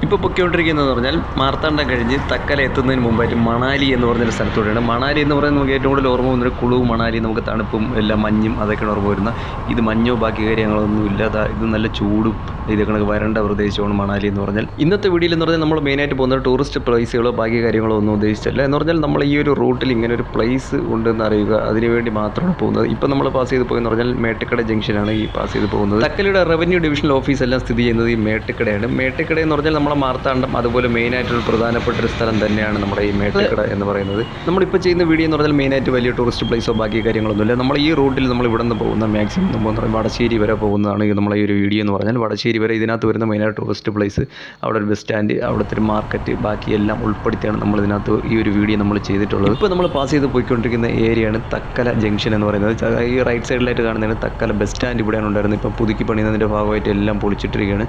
ഇപ്പോൾ പൊയ്ക്കൊണ്ടിരിക്കുന്നതെന്ന് പറഞ്ഞാൽ മാർത്താണ്ഡം കഴിഞ്ഞ് തക്കല എത്തുന്നതിന് മുമ്പായിട്ട് മണാലി എന്ന് പറഞ്ഞൊരു സ്ഥലത്തൂടെയാണ്. മണാലി എന്ന് പറയുന്നത് നമുക്ക് ഏറ്റവും കൂടുതൽ ഓർമ്മ വന്നൊരു കുളുവും മണാലി, നമുക്ക് തണുപ്പും എല്ലാം മഞ്ഞും അതൊക്കെയാണ് ഓർമ്മ വരുന്നത്. ഇത് മഞ്ഞോ ബാക്കി കാര്യങ്ങളൊന്നും ഇല്ല. ഇത് നല്ല ചൂടും ഇതൊക്കെ വരണ്ട പ്രദേശമാണ് മണാലി എന്ന് പറഞ്ഞാൽ. ഇന്നത്തെ വീഡിയോയിൽ എന്ന് പറഞ്ഞാൽ നമ്മൾ മെയിനായിട്ട് പോകുന്നത് ടൂറിസ്റ്റ് പ്ലേസുകളോ ബാക്കി കാര്യങ്ങളോ ഒന്നും ഉദ്ദേശിച്ചല്ല. എന്ന് പറഞ്ഞാൽ നമ്മൾ ഈ ഒരു റൂട്ടിൽ ഇങ്ങനെ ഒരു പ്ലേസ് ഉണ്ടെന്ന് അറിയുക, അതിനുവേണ്ടി മാത്രമാണ് പോകുന്നത്. ഇപ്പോൾ നമ്മൾ പാസ് ചെയ്ത് പോയെന്ന് പറഞ്ഞാൽ മേട്ടുക്കട ജംഗ്ഷനാണ് ഈ പാസ് ചെയ്ത് പോകുന്നത്. തക്കലയുടെ റവന്യൂ ഡിവിഷണൽ ഓഫീസ് എല്ലാം സ്ഥിതി ചെയ്യുന്നത് ഈ മേട്ടുക്കടയാണ്. മേട്ടുക്കട എന്ന് പറഞ്ഞാൽ നമ്മളെ മാർത്താണ്ഡം അതുപോലെ മെയിനായിട്ടൊരു പ്രധാനപ്പെട്ട ഒരു സ്ഥലം തന്നെയാണ് നമ്മുടെ ഈ മേട്ടുക്കട എന്ന് പറയുന്നത്. നമ്മളിപ്പോൾ ചെയ്യുന്ന വീഡിയോ എന്ന് പറഞ്ഞാൽ മെയിനായിട്ട് വലിയ ടൂറിസ്റ്റ് പ്ലേസോ ബാക്കി കാര്യങ്ങളൊന്നുമില്ല. നമ്മൾ ഈ റൂട്ടിൽ നമ്മൾ ഇവിടെ നിന്ന് പോകുന്ന മാക്സിമം നമ്മൾ വടശ്ശേരി വരെ പോകുന്നതാണ് നമ്മളെ ഈ ഒരു വീഡിയോ എന്ന് പറഞ്ഞാൽ. വടശ്ശേരി വരെ ഇതിനകത്ത് വരുന്ന മെയിനായിട്ട് ടൂറിസ്റ്റ് പ്ലേസ്, അവിടെ ഒരു ബസ് സ്റ്റാൻഡ്, അവിടുത്തെ ഒരു മാർക്കറ്റ്, ബാക്കി എല്ലാം ഉൾപ്പെടുത്തിയാണ് നമ്മൾ ഇതിനകത്ത് ഈ ഒരു വീഡിയോ നമ്മൾ ചെയ്തിട്ടുള്ളത്. ഇപ്പോൾ നമ്മൾ പാസ് ചെയ്ത് പോയിക്കൊണ്ടിരിക്കുന്ന ഏരിയയാണ് തക്കല ജംഗ്ഷൻ എന്ന് പറയുന്നത്. ഈ റൈറ്റ് സൈഡിലായിട്ട് കാണുന്നതാണ് തക്കല ബസ് സ്റ്റാൻഡ്. ഇവിടെയാണ് ഉണ്ടായിരുന്നത്. ഇപ്പോൾ പുതുക്കി പണിയുന്നതിൻ്റെ ഭാഗമായിട്ട് എല്ലാം പൊളിച്ചിട്ടിരിക്കുകയാണ്.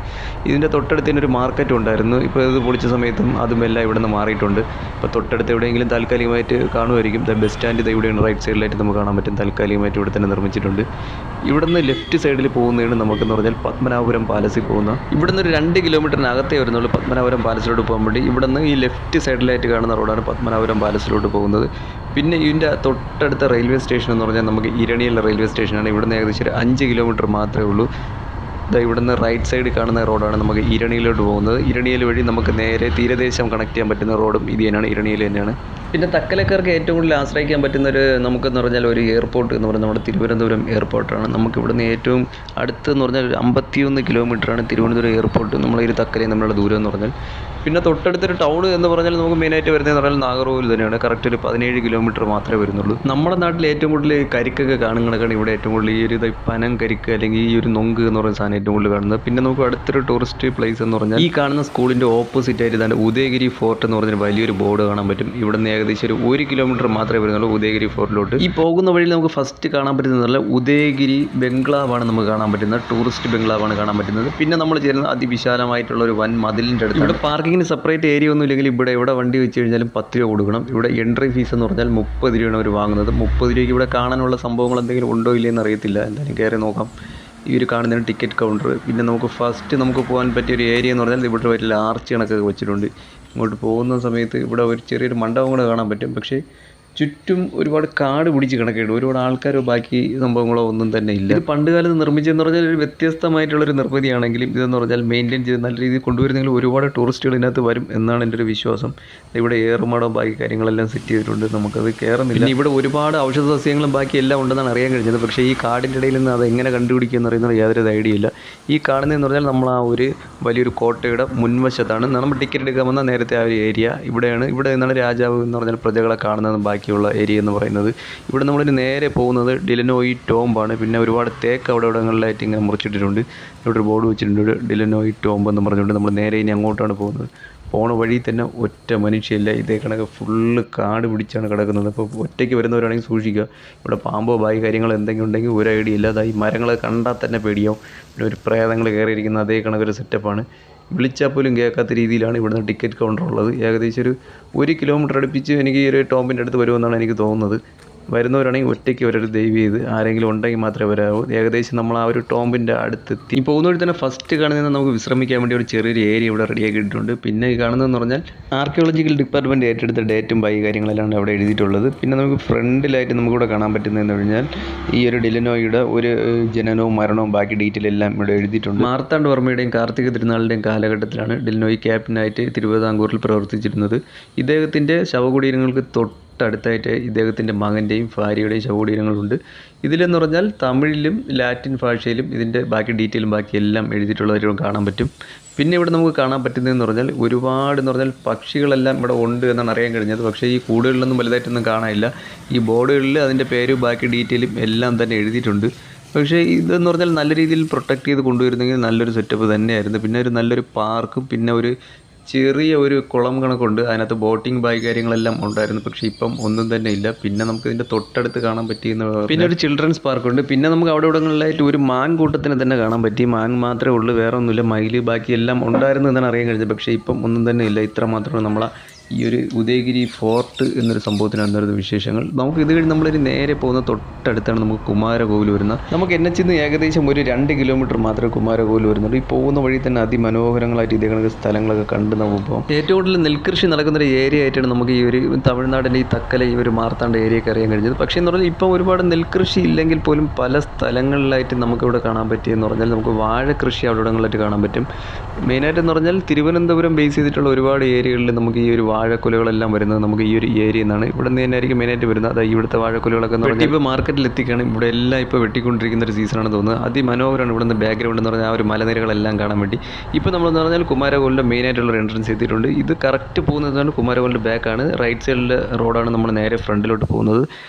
ഇതിൻ്റെ തൊട്ടടുത്ത് തന്നെ ഒരു മാർക്കറ്റ് ഉണ്ടായിരുന്നു. ഇപ്പോൾ ഇത് പൊളിച്ച സമയത്തും അതുമെല്ലാം ഇവിടെ നിന്ന് മാറിയിട്ടുണ്ട്. ഇപ്പോൾ തൊട്ടടുത്ത് എവിടെയെങ്കിലും താൽക്കാലികമായിട്ട് കാണുമായിരിക്കും. ബസ് സ്റ്റാൻഡ് ഇവിടെയാണ് റൈറ്റ് സൈഡിലായിട്ട് നമുക്ക് കാണാൻ പറ്റും. താൽക്കാലികമായിട്ട് ഇവിടെ തന്നെ നിർമ്മിച്ചിട്ടുണ്ട്. ഇവിടുന്ന് ലെഫ്റ്റ് സൈഡിൽ പോകുന്നതാണ് നമുക്കെന്ന് പറഞ്ഞാൽ പത്മനാഭപുരം പാലസിൽ പോകുന്ന. ഇവിടുന്ന് ഒരു 2 കിലോമീറ്ററിനകത്തേ വരുന്നുള്ളൂ പത്മനാഭപുരം പാലസിലോട്ട് പോകാൻ വേണ്ടി. ഇവിടുന്ന് ഈ ലെഫ്റ്റ് സൈഡിലായിട്ട് കാണുന്ന റോഡാണ് പത്മനാഭപുരം പാലസിലോട്ട് പോകുന്നത്. പിന്നെ ഇതിൻ്റെ തൊട്ടടുത്ത റെയിൽവേ സ്റ്റേഷൻ എന്ന് പറഞ്ഞാൽ നമുക്ക് ഇരണിയുള്ള റെയിൽവേ സ്റ്റേഷനാണ്. ഇവിടുന്ന് ഏകദേശം ഒരു 5 കിലോമീറ്റർ മാത്രമേ ഉള്ളൂ. ഇവിടുന്ന് റൈറ്റ് സൈഡ് കാണുന്ന റോഡാണ് നമുക്ക് ഇരണിയിലോട്ട് പോകുന്നത്. ഇരണിയിൽ വഴി നമുക്ക് നേരെ തീരദേശം കണക്ട് ചെയ്യാൻ പറ്റുന്ന റോഡും ഇത് തന്നെയാണ്, ഇരണിയിൽ തന്നെയാണ്. പിന്നെ തക്കലക്കാർക്ക് ഏറ്റവും കൂടുതൽ ആശ്രയിക്കാൻ പറ്റുന്നൊരു നമുക്കെന്ന് പറഞ്ഞാൽ ഒരു എയർപോർട്ട് എന്ന് പറഞ്ഞാൽ നമ്മുടെ തിരുവനന്തപുരം എയർപോർട്ടാണ്. നമുക്ക് ഇവിടുന്ന് ഏറ്റവും അടുത്തെന്ന് പറഞ്ഞാൽ 51 കിലോമീറ്ററാണ് തിരുവനന്തപുരം എയർപോർട്ട്. നമ്മളെ ഒരു തക്കലയും നമ്മളുടെ ദൂരം എന്ന് പറഞ്ഞാൽ. പിന്നെ തൊട്ടടുത്തൊരു ടൗൺ എന്ന് പറഞ്ഞാൽ നമുക്ക് മെയിനായിട്ട് വരുന്നതെന്ന് പറഞ്ഞാൽ നാഗർകോവിൽ തന്നെയാണ്. കറക്റ്റ് ഒരു 17 കിലോമീറ്റർ മാത്രമേ വരുന്നുള്ളൂ. നമ്മുടെ നാട്ടിൽ ഏറ്റവും കൂടുതൽ കരിക്കൊക്കെ കാണുന്നതൊക്കെയാണ് ഇവിടെ ഏറ്റവും കൂടുതൽ ഈ ഒരു പനം കരിക്ക് അല്ലെങ്കിൽ ഈ ഒരു നൊങ്ക് എന്ന് പറയുന്ന സാധനം ഏറ്റവും കൂടുതൽ കാണുന്നത്. പിന്നെ നമുക്ക് അടുത്തൊരു ടൂറിസ്റ്റ് പ്ലേസ് എന്ന് പറഞ്ഞാൽ ഈ കാണുന്ന സ്കൂളിൻ്റെ ഓപ്പോസിറ്റ് ആയിട്ട് തന്നെ ഉദയഗിരി ഫോർട്ട് എന്ന് പറഞ്ഞൊരു വലിയൊരു ബോർഡ് കാണാൻ പറ്റും. ഇവിടെ നിന്ന് ഏകദേശം ഒരു 1 കിലോമീറ്റർ മാത്രമേ വരുന്നുള്ളൂ ഉദയഗിരി ഫോർട്ടിലോട്ട്. ഈ പോകുന്ന വഴിയിൽ നമുക്ക് ഫസ്റ്റ് കാണാൻ പറ്റുന്നത് ഉദയഗിരി ബംഗ്ലാവാണ് നമുക്ക് കാണാൻ പറ്റുന്നത്. ടൂറിസ്റ്റ് ബംഗ്ലാവാണ് കാണാൻ പറ്റുന്നത്. പിന്നെ നമ്മൾ ചേരുന്ന അതിവിശാലമായിട്ടുള്ള ഒരു വൻ മതിലിൻ്റെ അടുത്ത്. ഇവിടെ പാർക്കിങ്ങിന് സെപ്പറേറ്റ് ഏരിയ ഒന്നും ഇല്ലെങ്കിൽ ഇവിടെ വണ്ടി വെച്ച് കഴിഞ്ഞാലും 10 രൂപ കൊടുക്കണം. ഇവിടെ എൻട്രി ഫീസ് എന്ന് പറഞ്ഞാൽ 30 രൂപയാണ് അവർ വാങ്ങുന്നത്. 30 രൂപയ്ക്ക് ഇവിടെ കാണാനുള്ള സംഭവങ്ങൾ എന്തെങ്കിലും ഉണ്ടോ ഇല്ലയെന്ന് അറിയത്തില്ല. എന്തായാലും കയറി നോക്കാം. ഈ ഒരു കാണുന്നതിന് ടിക്കറ്റ് കൗണ്ടർ. പിന്നെ നമുക്ക് ഫസ്റ്റ് നമുക്ക് പോകാൻ പറ്റിയ ഒരു ഏരിയ എന്ന് പറഞ്ഞാൽ ഇവിടെ വലിയ ആർച്ച് കണക്കൊക്കെ വെച്ചിട്ടുണ്ട്. ഇങ്ങോട്ട് പോകുന്ന സമയത്ത് ഇവിടെ ഒരു ചെറിയൊരു മണ്ഡപം കൂടെ കാണാൻ പറ്റും. പക്ഷേ ചുറ്റും ഒരുപാട് കാട് പിടിച്ച് കിടക്കുകയാണ്. ഒരുപാട് ആൾക്കാരോ ബാക്കി സംഭവങ്ങളോ ഒന്നും തന്നെ ഇല്ല. ഇത് പണ്ട് കാലത്ത് നിർമ്മിച്ചതെന്ന് പറഞ്ഞാൽ ഒരു വ്യത്യസ്തമായിട്ടുള്ളൊരു നിർമ്മിതിയാണെങ്കിലും ഇതെന്ന് പറഞ്ഞാൽ മെയിൻറ്റെയിൻ ചെയ്ത് നല്ല രീതിയിൽ കൊണ്ടുവരുന്നെങ്കിൽ ഒരുപാട് ടൂറിസ്റ്റുകൾ ഇതിനകത്ത് വരും എന്നാണ് എൻ്റെ ഒരു വിശ്വാസം. ഇവിടെ ഏറുമാടോ ബാക്കി കാര്യങ്ങളെല്ലാം സെറ്റ് ചെയ്തിട്ടുണ്ട്. നമുക്കത് കയറുന്നില്ല. ഇവിടെ ഒരുപാട് ഔഷധ സസ്യങ്ങളും ബാക്കി എല്ലാം ഉണ്ടെന്നാണ് അറിയാൻ കഴിഞ്ഞത്. പക്ഷേ ഈ കാടിൻ്റെ ഇടയിൽ നിന്ന് അത് എങ്ങനെ കണ്ടുപിടിക്കുക എന്ന് പറയുന്നത് യാതൊരു ഐഡിയ ഇല്ല. ഈ കാണുന്നതെന്ന് പറഞ്ഞാൽ നമ്മൾ ആ ഒരു വലിയൊരു കോട്ടയുടെ മുൻവശത്താണ് നമ്മൾ ടിക്കറ്റ് എടുക്കാൻ വന്ന നേരത്തെ ആ ഒരു ഏരിയ ഇവിടെയാണ്. ഇവിടെ നിന്നാണ് രാജാവ് എന്ന് പറഞ്ഞാൽ പ്രജകളെ കാണുന്നതും ബാക്കിയുള്ള ഏരിയ എന്ന് പറയുന്നത്. ഇവിടെ നമ്മളൊരു നേരെ പോകുന്നത് ഡിലനോയി ടോംബാണ്. പിന്നെ ഒരുപാട് തേക്ക് അവിടെ ഇവിടങ്ങളിലായിട്ട് ഇങ്ങനെ മുറിച്ചിട്ടിട്ടുണ്ട്. ഇവിടെ ഒരു ബോർഡ് വെച്ചിട്ടുണ്ട് ഡിലനോയി ടോംബ് എന്ന് പറഞ്ഞുകൊണ്ട്. നമ്മൾ നേരെ ഇനി അങ്ങോട്ടാണ് പോകുന്നത്. പോണ വഴി തന്നെ ഒറ്റ മനുഷ്യല്ല. ഇതേ കണക്ക് ഫുള്ള് കാട് പിടിച്ചാണ് കിടക്കുന്നത്. അപ്പോൾ ഒറ്റയ്ക്ക് വരുന്നവരാണെങ്കിൽ സൂക്ഷിക്കുക. ഇവിടെ പാമ്പോ ബാക്കി കാര്യങ്ങൾ എന്തെങ്കിലും ഉണ്ടെങ്കിൽ ഒരു ഐഡിയ ഇല്ല. ഈ മരങ്ങൾ കണ്ടാൽ തന്നെ പേടിയാവും. പിന്നെ ഒരു പ്രേതങ്ങൾ കയറിയിരിക്കുന്ന അതേ കണക്കൊരു സെറ്റപ്പാണ്. വിളിച്ചാൽ പോലും കേൾക്കാത്ത രീതിയിലാണ് ഇവിടുന്ന് ടിക്കറ്റ് കൗണ്ടർ ഉള്ളത്. ഏകദേശം ഒരു 1 കിലോമീറ്റർ അടുപ്പിച്ച് എനിക്ക് ഈ ഒരു ടോമ്പിൻ്റെ അടുത്ത് വരുമെന്നാണ് എനിക്ക് തോന്നുന്നത്. വരുന്നവരാണെങ്കിൽ ഒറ്റയ്ക്ക് വരരുത്, ദയവ് ചെയ്ത്. ആരെങ്കിലും ഉണ്ടെങ്കിൽ മാത്രമേ വരാവൂ. ഏകദേശം നമ്മൾ ആ ഒരു ടോമ്പിൻ്റെ അടുത്തെത്തി. ഈ പോകുന്ന വഴി തന്നെ ഫസ്റ്റ് കാണുന്നതിന് നമുക്ക് വിശ്രമിക്കാൻ വേണ്ടി ഒരു ചെറിയൊരു ഏരിയ ഇവിടെ റെഡിയാക്കിയിട്ടുണ്ട്. പിന്നെ ഈ കാണുന്നതെന്ന് പറഞ്ഞാൽ ആർക്കിയോളജിക്കൽ ഡിപ്പാർട്ട്മെൻറ്റ് ഏറ്റെടുത്ത ഡേറ്റും ബാക്കി കാര്യങ്ങളെല്ലാം അവിടെ എഴുതിയിട്ടുള്ളത്. പിന്നെ നമുക്ക് ഫ്രണ്ടിലായിട്ട് നമുക്കിവിടെ കാണാൻ പറ്റുന്നതെന്ന് കഴിഞ്ഞാൽ ഈ ഒരു ഡിലനോയുടെ ഒരു ജനനവും മരണവും ബാക്കി ഡീറ്റെയിൽ എല്ലാം ഇവിടെ എഴുതിയിട്ടുണ്ട്. മാർത്താണ്ഡവർമ്മയുടെയും കാർത്തിക തിരുനാളിൻ്റെയും കാലഘട്ടത്തിലാണ് ഡിലനോയി ക്യാപ്റ്റനായിട്ട് തിരുവിതാംകൂറിൽ പ്രവർത്തിച്ചിരുന്നത്. ഇദ്ദേഹത്തിൻ്റെ ശവകുടീരങ്ങൾക്ക് തൊട്ടടുത്തായിട്ട് ഇദ്ദേഹത്തിൻ്റെ മകൻ്റെയും ഭാര്യയുടെയും ശവകുടീരങ്ങളുണ്ട്. ഇതിലെന്ന് പറഞ്ഞാൽ തമിഴിലും ലാറ്റിൻ ഭാഷയിലും ഇതിൻ്റെ ബാക്കി ഡീറ്റെയിലും ബാക്കി എല്ലാം എഴുതിയിട്ടുള്ളതായിട്ട് കാണാൻ പറ്റും. പിന്നെ ഇവിടെ നമുക്ക് കാണാൻ പറ്റുന്നതെന്ന് പറഞ്ഞാൽ ഒരുപാടെന്ന് പറഞ്ഞാൽ പക്ഷികളെല്ലാം ഇവിടെ ഉണ്ട് എന്നാണ് അറിയാൻ കഴിഞ്ഞത്. പക്ഷേ ഈ കൂടുകളിലൊന്നും വലുതായിട്ടൊന്നും കാണാനില്ല. ഈ ബോർഡുകളിൽ അതിൻ്റെ പേരും ബാക്കി ഡീറ്റെയിലും എല്ലാം തന്നെ എഴുതിയിട്ടുണ്ട്. പക്ഷേ ഇതെന്ന് പറഞ്ഞാൽ നല്ല രീതിയിൽ പ്രൊട്ടക്റ്റ് ചെയ്ത് കൊണ്ടുവരുന്നെങ്കിൽ നല്ലൊരു സെറ്റപ്പ് തന്നെയായിരുന്നു. പിന്നെ ഒരു നല്ലൊരു പാർക്കും പിന്നെ ഒരു ചെറിയ ഒരു കുളം കണക്കുണ്ട്. അതിനകത്ത് ബോട്ടിങ് ബാക്കി കാര്യങ്ങളെല്ലാം ഉണ്ടായിരുന്നു. പക്ഷേ ഇപ്പം ഒന്നും തന്നെ ഇല്ല. പിന്നെ നമുക്ക് ഇതിൻ്റെ തൊട്ടടുത്ത് കാണാൻ പറ്റിയെന്ന് പിന്നെ ഒരു ചിൽഡ്രൻസ് പാർക്കുണ്ട്. പിന്നെ നമുക്ക് അവിടെ ഇവിടങ്ങളിലായിട്ട് ഒരു മാൻ കൂട്ടത്തിന് തന്നെ കാണാൻ പറ്റി. മാൻ മാത്രമേ ഉള്ളൂ, വേറെ ഒന്നുമില്ല. മയിൽ ബാക്കി എല്ലാം ഉണ്ടായിരുന്നു എന്നാണ് അറിയാൻ കഴിഞ്ഞത്. പക്ഷേ ഇപ്പം ഒന്നും തന്നെ ഇല്ല. ഇത്ര മാത്രമാണ് നമ്മളെ ഈ ഒരു ഉദയഗിരി ഫോർട്ട് എന്നൊരു സംഭവത്തിനാണ് അന്നേരത്തെ വിശേഷങ്ങൾ. നമുക്ക് ഇത് കഴിഞ്ഞ് നമ്മളൊരു നേരെ പോകുന്ന തൊട്ടടുത്താണ് നമുക്ക് കുമാരകോവിൽ വരുന്നത്. നമുക്ക് എൻ എച്ചിൽ നിന്ന് ഏകദേശം ഒരു 2 കിലോമീറ്റർ മാത്രമേ കുമാരകോവിൽ വരുന്നുള്ളൂ. ഈ പോകുന്ന വഴി തന്നെ അതിമനോഹരങ്ങളായിട്ട് ഇതേ കണക്ക് സ്ഥലങ്ങളൊക്കെ കണ്ട് നമുക്ക് ഏറ്റവും കൂടുതൽ നെൽകൃഷി നടക്കുന്നൊരു ഏരിയ ആയിട്ടാണ് നമുക്ക് ഈ ഒരു തമിഴ്നാടിൻ്റെ ഈ തക്കല ഈ ഒരു മാർത്താണ്ഡ ഏരിയയൊക്കെ അറിയാൻ കഴിഞ്ഞത്. പക്ഷേ എന്ന് പറഞ്ഞാൽ ഇപ്പോൾ ഒരുപാട് നെൽകൃഷി ഇല്ലെങ്കിൽ പോലും പല സ്ഥലങ്ങളിലായിട്ട് നമുക്കിവിടെ കാണാൻ പറ്റിയെന്ന് പറഞ്ഞാൽ നമുക്ക് വാഴ കൃഷി അവിടെ ഇടങ്ങളിലായിട്ട് കാണാൻ പറ്റും. മെയിനായിട്ട് എന്ന് പറഞ്ഞാൽ തിരുവനന്തപുരം ബേസ് ചെയ്തിട്ടുള്ള ഒരുപാട് ഏരിയകളിൽ നമുക്ക് ഈ ഒരു വാഴക്കുലകളെല്ലാം വരുന്നത് നമുക്ക് ഈ ഒരു ഏരിയയിൽ നിന്നാണ്. ഇവിടെ നിന്ന് തന്നെയായിരിക്കും മെയിനായിട്ട് വരുന്നത്. അതായത് ഇവിടുത്തെ വാഴക്കുലകളൊക്കെ എന്ന് പറഞ്ഞാൽ ഇപ്പോൾ മാർക്കറ്റിൽ എത്തിക്കുകയാണ്. ഇവിടെ എല്ലാം ഇപ്പോൾ വെട്ടിക്കൊണ്ടിരിക്കുന്ന ഒരു സീസണാണ് തോന്നുന്നത്. അതിമനോഹരമാണ് ഇവിടുന്ന് ബാക്ക്ഗ്രൗണ്ട് എന്ന് പറഞ്ഞാൽ ആ ഒരു മലനിരകളെല്ലാം കാണാൻ വേണ്ടി. ഇപ്പോൾ നമ്മളെന്ന് പറഞ്ഞാൽ കുമാരകോവിലിൻ്റെ മെയിനായിട്ടുള്ള എൻട്രൻസ് എത്തിയിട്ടുണ്ട്. ഇത് കറക്റ്റ് പോകുന്നതാണ് കുമാരകോവിലിൻ്റെ ബാക്കാണ്. റൈറ്റ് സൈഡിലെ റോഡാണ് നമ്മൾ നേരെ ഫ്രണ്ടിലോട്ട് പോകുന്നത്.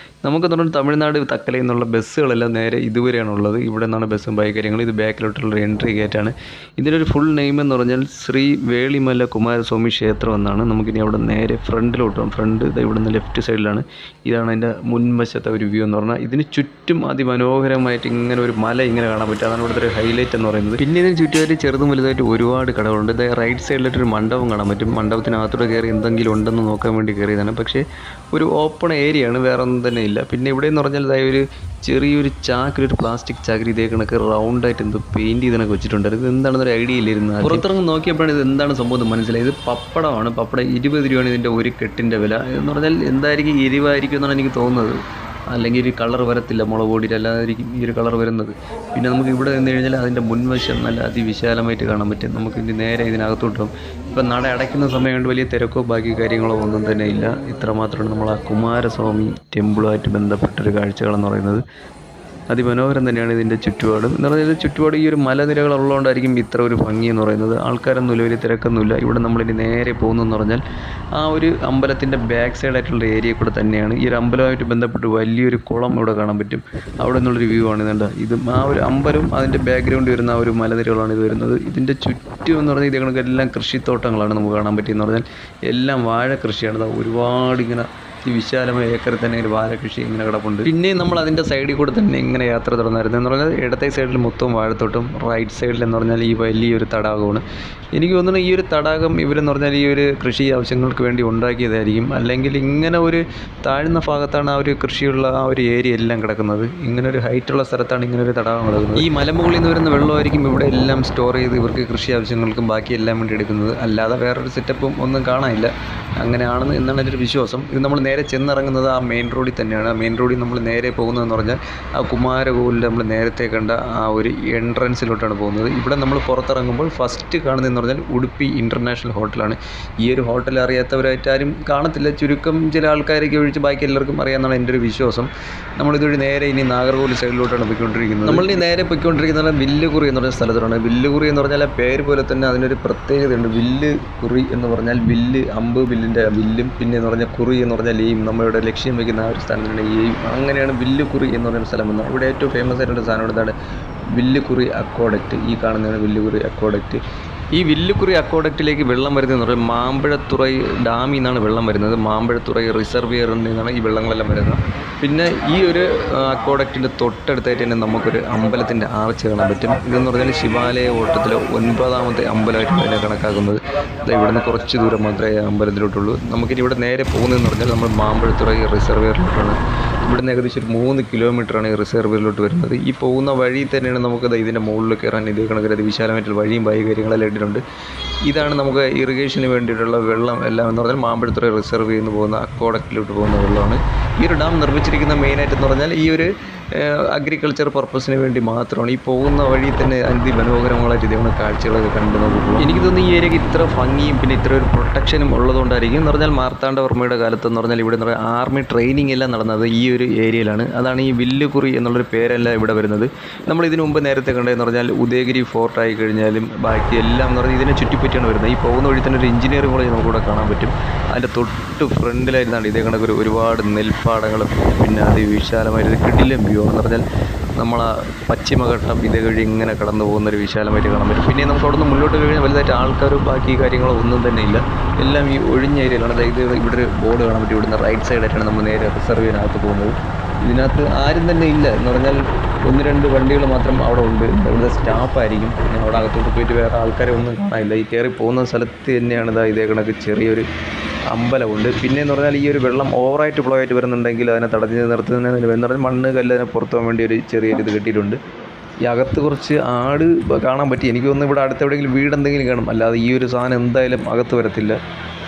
നമുക്ക് പറഞ്ഞാൽ തമിഴ്നാട് തക്കലയിൽ നിന്നുള്ള ബസ്സുകളെല്ലാം നേരെ ഇതുവരെയാണുള്ളത്. ഇവിടെ നിന്നാണ് ബസ്സും ബൈക്ക് കാര്യങ്ങൾ. ഇത് ബാക്കിലോട്ടുള്ള എൻട്രി ഗേറ്റാണ്. ഇതിനൊരു ഫുൾ നെയിം എന്ന് പറഞ്ഞാൽ ശ്രീ വേളിമല കുമാരസ്വാമി ക്ഷേത്രം എന്നാണ്. നമുക്കിനി അവിടെ നേരെ ഫ്രണ്ടിലോട്ട് പോകാം. ഫ്രണ്ട് ഇവിടെ നിന്ന് ലെഫ്റ്റ് സൈഡിലാണ്. ഇതാണ് അതിൻ്റെ മുൻവശത്തെ ഒരു വ്യൂ എന്ന് പറഞ്ഞാൽ. ഇതിന് ചുറ്റും അതിമനോഹരമായിട്ട് ഇങ്ങനെ ഒരു മല ഇങ്ങനെ കാണാൻ പറ്റും. അതാണ് ഇവിടുത്തെ ഒരു ഹൈലൈറ്റ് എന്ന് പറയുന്നത്. പിന്നെ ഇതിന് ചുറ്റുമായിട്ട് ചെറുതും വലുതായിട്ട് ഒരുപാട് കടകളുണ്ട്. ഇത് റൈറ്റ് സൈഡിലായിട്ടൊരു മണ്ഡപം കാണാൻ പറ്റും. മണ്ഡപത്തിനകത്തോടെ കയറി എന്തെങ്കിലും ഉണ്ടെന്ന് നോക്കാൻ വേണ്ടി കയറിയതാണ്. പക്ഷേ ഒരു ഓപ്പൺ ഏരിയയാണ്, വേറെ ഒന്നും തന്നെ ഇല്ല. പിന്നെ ഇവിടെ എന്ന് പറഞ്ഞാൽ ഇതായ ഒരു ചെറിയൊരു ചാക്കിലൊരു പ്ലാസ്റ്റിക് ചാക്കിൽ ഇതേ കണക്ക് റൗണ്ടായിട്ട് എന്തോ പെയിൻറ്റ് ചെയ്തതൊക്കെ വെച്ചിട്ടുണ്ട്. ഇത് എന്താണെന്നൊരു ഐഡിയ ഇല്ലായിരുന്നു. പുറത്തിറങ്ങി നോക്കിയപ്പോഴാണ് ഇത് എന്താണ് സംഭവം മനസ്സിലായത്. ഇത് പപ്പടമാണ്. പപ്പടം 20 രൂപയാണ് ഇതിൻ്റെ ഒരു കെട്ടിൻ്റെ വില. എന്ന് പറഞ്ഞാൽ എന്തായിരിക്കും, എരിവായിരിക്കും എന്നാണ് എനിക്ക് തോന്നുന്നത്. അല്ലെങ്കിൽ ഒരു കളർ വരത്തില്ല, മുളക് പൊടിയിട്ട് അല്ലാതായിരിക്കും ഈ ഒരു കളർ വരുന്നത്. പിന്നെ നമുക്ക് ഇവിടെ നിന്ന് കഴിഞ്ഞാൽ അതിൻ്റെ മുൻവശം നല്ല അതിവിശാലമായിട്ട് കാണാൻ പറ്റും. നമുക്ക് ഇനി നേരെ ഇതിനകത്തോട്ട് പോകും. ഇപ്പം നട അടയ്ക്കുന്ന സമയം കൊണ്ട് വലിയ തിരക്കോ ബാക്കി കാര്യങ്ങളോ ഒന്നും തന്നെ ഇല്ല. ഇത്രമാത്രമാണ് നമ്മൾ ആ കുമാരസ്വാമി ടെമ്പിളുമായിട്ട് ബന്ധപ്പെട്ടൊരു കാഴ്ചകളെന്ന് പറയുന്നത്. അതിമനോഹരം തന്നെയാണ് ഇതിൻ്റെ ചുറ്റുപാട് എന്ന് പറഞ്ഞാൽ. ചുറ്റുപാട് ഈ ഒരു മലനിരകൾ ഉള്ളതുകൊണ്ടായിരിക്കും ഇത്ര ഒരു ഭംഗി എന്ന് പറയുന്നത്. ആൾക്കാരൊന്നുമില്ല, വലിയ തിരക്കൊന്നുമില്ല. ഇവിടെ നമ്മളിനി നേരെ പോകുന്നതെന്ന് പറഞ്ഞാൽ ആ ഒരു അമ്പലത്തിൻ്റെ ബാക്ക് സൈഡായിട്ടുള്ള ഏരിയ കൂടെ തന്നെയാണ്. ഈ ഒരു അമ്പലമായിട്ട് ബന്ധപ്പെട്ട് വലിയൊരു കുളം ഇവിടെ കാണാൻ പറ്റും. അവിടെ നിന്നുള്ളൊരു വ്യൂ ആണ് ഇതുണ്ട്. ഇത് ആ ഒരു അമ്പലം അതിൻ്റെ ബാക്ക്ഗ്രൗണ്ട് വരുന്ന ആ ഒരു മലനിരകളാണ് ഇത് വരുന്നത്. ഇതിൻ്റെ ചുറ്റും എന്ന് പറഞ്ഞാൽ ഇതേ എല്ലാം കൃഷിത്തോട്ടങ്ങളാണ് നമുക്ക് കാണാൻ പറ്റിയെന്ന് പറഞ്ഞാൽ. എല്ലാം വാഴ കൃഷിയാണ്. ഒരുപാട് ഇങ്ങനെ ഈ വിശാലമായ ഏക്കറിൽ തന്നെ ഒരു വാഴകൃഷി ഇങ്ങനെ കിടപ്പുണ്ട്. പിന്നെയും നമ്മൾ അതിൻ്റെ സൈഡിൽ കൂടെ തന്നെ ഇങ്ങനെ യാത്ര തുടർന്നായിരുന്നു. എന്ന് പറഞ്ഞാൽ ഇടത്തെ സൈഡിൽ മൊത്തം വാഴത്തോട്ടും റൈറ്റ് സൈഡിൽ എന്ന് പറഞ്ഞാൽ ഈ വലിയൊരു തടാകമാണ്. എനിക്ക് തോന്നുന്നു ഈ ഒരു തടാകം ഇവരെന്ന് പറഞ്ഞാൽ ഈ ഒരു കൃഷി ആവശ്യങ്ങൾക്ക് വേണ്ടി ഉണ്ടാക്കിയതായിരിക്കും. അല്ലെങ്കിൽ ഇങ്ങനെ ഒരു താഴ്ന്ന ഭാഗത്താണ് ആ ഒരു കൃഷിയുള്ള ആ ഒരു ഏരിയ എല്ലാം കിടക്കുന്നത്. ഇങ്ങനെ ഒരു ഹൈറ്റുള്ള സ്ഥലത്താണ് ഇങ്ങനെ ഒരു തടാകം കിടക്കുന്നത്. ഈ മലമുകളിൽ നിന്ന് വരുന്ന വെള്ളമായിരിക്കും ഇവിടെ എല്ലാം സ്റ്റോർ ചെയ്ത് ഇവർക്ക് കൃഷി ആവശ്യങ്ങൾക്കും ബാക്കി എല്ലാം വേണ്ടി എടുക്കുന്നത്. അല്ലാതെ വേറൊരു സെറ്റപ്പും ഒന്നും കാണാനില്ല. അങ്ങനെയാണെന്ന് എന്നാണ് എൻ്റെ ഒരു വിശ്വാസം. ഇത് നമ്മൾ നേരെ ചെന്നിറങ്ങുന്നത് ആ മെയിൻ റോഡിൽ തന്നെയാണ്. ആ മെയിൻ റോഡിൽ നമ്മൾ നേരെ പോകുന്നതെന്ന് പറഞ്ഞാൽ ആ കുമാരകോവിലിൽ നമ്മൾ നേരത്തെ കണ്ട ആ ഒരു എൻട്രൻസിലോട്ടാണ് പോകുന്നത്. ഇവിടെ നമ്മൾ പുറത്തിറങ്ങുമ്പോൾ ഫസ്റ്റ് കാണുന്നതെന്ന് പറഞ്ഞാൽ ഉടുപ്പി ഇൻ്റർനാഷണൽ ഹോട്ടലാണ്. ഈ ഒരു ഹോട്ടൽ അറിയാത്തവരായിട്ട് ആരും കാണത്തില്ല. ചുരുക്കം ചില ആൾക്കാരൊക്കെ ഒഴിച്ച് ബാക്കി എല്ലാവർക്കും അറിയാമെന്നാണ് എൻ്റെ ഒരു വിശ്വാസം. നമ്മളിതുവഴി നേരെ ഇനി നാഗർകോവിൽ സൈഡിലോട്ടാണ് പോയിക്കൊണ്ടിരിക്കുന്നത്. നമ്മളിനി നേരെ പോയിക്കൊണ്ടിരിക്കുന്നത് വില്ലുകുറി എന്ന് പറഞ്ഞ സ്ഥലത്താണ്. വില്ലുകുറി എന്ന് പറഞ്ഞാൽ ആ പേര് പോലെ തന്നെ അതിനൊരു പ്രത്യേകതയുണ്ട്. വില്ല് കുറി എന്ന് പറഞ്ഞാൽ വില്ല്, അമ്പ്, വില്ലിൻ്റെ വില്ലും, പിന്നെ എന്ന് പറഞ്ഞാൽ കുറി എന്ന് പറഞ്ഞാൽ ഈ നമ്മളിവിടെ ലക്ഷ്യം വയ്ക്കുന്ന ആ ഒരു സ്ഥലത്തിൻ്റെ ഈ അങ്ങനെയാണ് വില്ലുകുറി എന്ന് പറയുന്ന സ്ഥലം എന്ന്. ഇവിടെ ഏറ്റവും ഫേമസ് ആയിട്ടുള്ള സാധനം എന്താണ്? വില്ലുകുറി അക്വാഡക്റ്റ്. ഈ കാണുന്നതാണ് വില്ലുകുറി അക്വാഡക്റ്റ്. ഈ വില്ലുകുറി അക്വാഡക്റ്റിലേക്ക് വെള്ളം വരുന്നതെന്ന് പറയുന്നത് മാമ്പഴത്തുറൈ ഡാമിൽ നിന്നാണ് വെള്ളം വരുന്നത്. മാമ്പഴത്തുറൈ റിസർവിയറിൽ നിന്നാണ് ഈ വെള്ളങ്ങളെല്ലാം വരുന്നത്. പിന്നെ ഈ ഒരു അക്വാഡക്റ്റിൻ്റെ തൊട്ടടുത്തായിട്ട് തന്നെ നമുക്കൊരു അമ്പലത്തിൻ്റെ ആർച്ച് കാണാൻ പറ്റും. ഇതെന്ന് പറഞ്ഞാൽ ശിവാലയ ഓട്ടത്തിലെ 9ാമത്തെ അമ്പലമായിട്ടാണ് അതിനെ കണക്കാക്കുന്നത്. ഇവിടുന്ന് കുറച്ച് ദൂരം മാത്രമേ അമ്പലത്തിലോട്ടുള്ളൂ. നമുക്കിനി ഇവിടെ നേരെ പോകുന്നതെന്ന് പറഞ്ഞാൽ നമ്മൾ മാമ്പഴത്തുറൈ റിസർവിയറിലോട്ടാണ്. ഇവിടുന്ന് ഏകദേശം ഒരു 3 കിലോമീറ്ററാണ് ഈ റിസർവിയറിലോട്ട് വരുന്നത്. ഈ പോകുന്ന വഴി തന്നെയാണ് നമുക്കത് ഇതിൻ്റെ മുകളിൽ കയറാൻ ഇതേ കണക്കിൽ വിശാലമായിട്ടുള്ള വഴിയും ബാക്കി കാര്യങ്ങളെല്ലാം ഇട്ടിട്ടുണ്ട്. ഇതാണ് നമുക്ക് ഇറിഗേഷന് വേണ്ടിയിട്ടുള്ള വെള്ളം എല്ലാം എന്ന് പറഞ്ഞാൽ മാമ്പഴത്തുറൈ റിസർവ് ചെയ്യുന്ന പോകുന്ന അക്വാഡക്റ്റിലോട്ട് പോകുന്ന വെള്ളമാണ്. ഈ ഒരു ഡാം നിർമ്മിച്ചിരിക്കുന്ന മെയിനായിട്ട് എന്ന് പറഞ്ഞാൽ ഈ ഒരു അഗ്രികൾച്ചർ പർപ്പസിന് വേണ്ടി മാത്രമാണ്. ഈ പോകുന്ന വഴി തന്നെ അതിമനോഹരങ്ങളായിട്ട് ഇതേ കാഴ്ചകളൊക്കെ കണ്ട് നമുക്ക്. എനിക്ക് തോന്നുന്നു ഈ ഏരിയക്ക് ഇത്ര ഭംഗിയും പിന്നെ ഇത്ര ഒരു പ്രൊട്ടക്ഷനും ഉള്ളതുകൊണ്ടായിരിക്കും. എന്ന് പറഞ്ഞാൽ മാർത്താണ്ഡവർമ്മയുടെ കാലത്ത് എന്ന് പറഞ്ഞാൽ ഇവിടെ നിന്ന് ആർമി ട്രെയിനിങ് എല്ലാം നടന്നത് ഈ ഒരു ഏരിയയിലാണ്. അതാണ് ഈ വില്ലുകുറി എന്നുള്ളൊരു പേരെല്ലാം ഇവിടെ വരുന്നത്. നമ്മൾ ഇതിനു മുമ്പ് നേരത്തെ കണ്ടതെന്ന് പറഞ്ഞാൽ ഉദയഗിരി ഫോർട്ടായി കഴിഞ്ഞാലും ബാക്കി എല്ലാം എന്ന് പറഞ്ഞാൽ ഇതിനെ ചുറ്റിപ്പറ്റിയാണ് വരുന്നത്. ഈ പോകുന്ന വഴി തന്നെ ഒരു എഞ്ചിനീയറിംഗ് കോളേജ് നമുക്കിവിടെ കാണാൻ പറ്റും. അതിൻ്റെ തൊട്ട് ഫ്രണ്ടിലായിരുന്നാണ് ഇതേ കണക്ക് ഒരുപാട് നെൽപ്പാടങ്ങളും പിന്നെ അതിവിശാലമായിട്ട് കിടിലം വ്യൂ എന്ന് പറഞ്ഞാൽ നമ്മൾ ആ പശ്ചിമഘട്ടം ഇതേ വഴി ഇങ്ങനെ കടന്നു പോകുന്നൊരു വിശാലമായിട്ട് കാണാൻ പറ്റും. പിന്നെ നമുക്ക് അവിടെ നിന്ന് മുന്നോട്ട് കഴിഞ്ഞാൽ വലുതായിട്ട് ആൾക്കാരും ബാക്കി കാര്യങ്ങളോ ഒന്നും തന്നെ ഇല്ല. എല്ലാം ഈ ഒഴിഞ്ഞ ഏരിയയിലാണ്. അതായത് ഇവിടെ ഒരു ബോർഡ് കാണാൻ പറ്റും. ഇവിടുന്ന് റൈറ്റ് സൈഡായിട്ടാണ് നമ്മൾ നേരെ റിസർവിനകത്ത് പോകുന്നത്. ഇതിനകത്ത് ആരും തന്നെ ഇല്ല. എന്ന് പറഞ്ഞാൽ 1-2 വണ്ടികൾ മാത്രം അവിടെ ഉണ്ട്. ഇവിടുത്തെ സ്റ്റാഫായിരിക്കും. പിന്നെ അവിടെ അകത്തോട്ട് പോയിട്ട് വേറെ ആൾക്കാരെ ഒന്നും കാണാനില്ല. ഈ കയറി പോകുന്ന സ്ഥലത്ത് തന്നെയാണ് ഇതേ കണക്ക് ചെറിയൊരു അമ്പലമുണ്ട്. പിന്നെയെന്ന് പറഞ്ഞാൽ ഈ ഒരു വെള്ളം ഓവറായിട്ട് ഫ്ലോ ആയിട്ട് വരുന്നുണ്ടെങ്കിൽ അതിനെ തടഞ്ഞ് നിർത്തുന്നതിന് എന്ന് പറഞ്ഞാൽ മണ്ണ് കല്ല് അതിനെ പുറത്ത് പോകാൻ വേണ്ടി ഒരു ചെറിയൊരു ഇത് കെട്ടിയിട്ടുണ്ട്. ഈ അകത്ത് കുറച്ച് ആട് കാണാൻ പറ്റി. എനിക്ക് തോന്നുന്നു ഇവിടെ അടുത്ത് എവിടെയെങ്കിലും വീട് എന്തെങ്കിലും കാണും, അല്ലാതെ ഈ ഒരു സാധനം എന്തായാലും അകത്ത് വരത്തില്ല.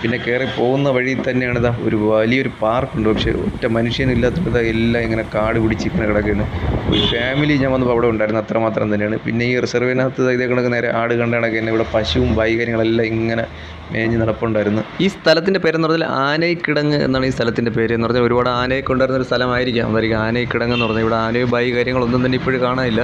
പിന്നെ കയറി പോകുന്ന വഴി തന്നെയാണ് ഇതാ ഒരു വലിയൊരു പാർക്കുണ്ട്. പക്ഷേ ഒറ്റ മനുഷ്യനില്ലാത്തത് എല്ലാം ഇങ്ങനെ കാട് പിടിച്ച് ഇങ്ങനെ കിടക്കുകയാണ്. ഒരു ഫാമിലി ഞാൻ വന്നപ്പോൾ അവിടെ ഉണ്ടായിരുന്നു, അത്രമാത്രം തന്നെയാണ്. പിന്നെ ഈ റിസർവിനകത്ത് ഇതേ കണക്ക് നേരെ ആട് കണ്ട കണക്ക് തന്നെ ഇവിടെ പശുവും കാര്യങ്ങളെല്ലാം ഇങ്ങനെ മേഞ്ഞ് നടപ്പുണ്ടായിരുന്നു. ഈ സ്ഥലത്തിൻ്റെ പേരെന്ന് പറഞ്ഞാൽ ആനൈക്കിടങ്ങ് എന്നാണ് ഈ സ്ഥലത്തിൻ്റെ പേര്. എന്ന് പറഞ്ഞാൽ ഒരുപാട് ആനയൊക്കെ ഉണ്ടായിരുന്ന ഒരു സ്ഥലമായിരിക്കാം ആനൈക്കിടങ്ങ് എന്ന് പറഞ്ഞാൽ. ഇവിടെ ആനയോ കാര്യങ്ങളൊന്നും തന്നെ ഇപ്പോഴും കാണാനില്ല.